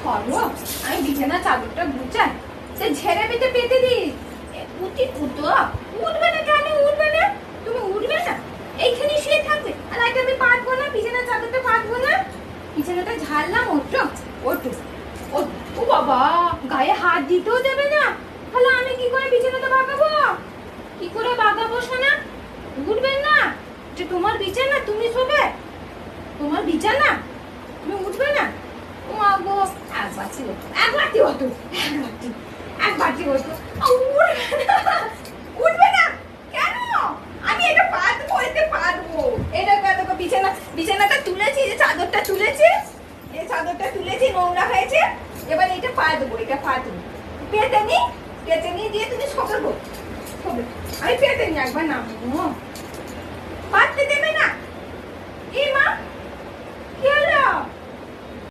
সরো, আমি বিছানা চাদরটা গুছাই, সে ঝেড়ে পেতে পেতে দিই। উঠি উঠো, উঠবে না কেন? উঠবে না, তুমি উঠবে না, এইখানে শুয়ে থাকবে। আর আগে আমি পাতবো না, বিছানা চাদরটা পাতবো না, বিছানাটা ঝাড়লাম। ওঠো ওঠো। ও বাবা, গায়ে হাত দিতেও দেবে না, তাহলে আমি কি করে বিছানাটা বাগাবো? কি করে বাগাবো সোনা? উঠবেন না, যে তোমার বিছানা, তুমি শোবে, তোমার বিছানা, তুমি উঠবে না। ও মা গো, একবারটি হতো, একবারটি হতো, একবারটি হতো। উঠবে না, উঠবে না কেন? আমি এটা পাতবো, এতে পাতবো। এটা দেখো, বিছানাটা তুলেছি, যে চাদরটা তুলেছি, এই চাদরটা তুলেছি, নোংরা হয়েছে, এবার এটা পাতবো, এটা পাতবো। পেতে নি, পেতে নি দিয়ে তুমি শোবে। আমি পেতে নি একবার নামবো, পাততে দেবে না। এ মা,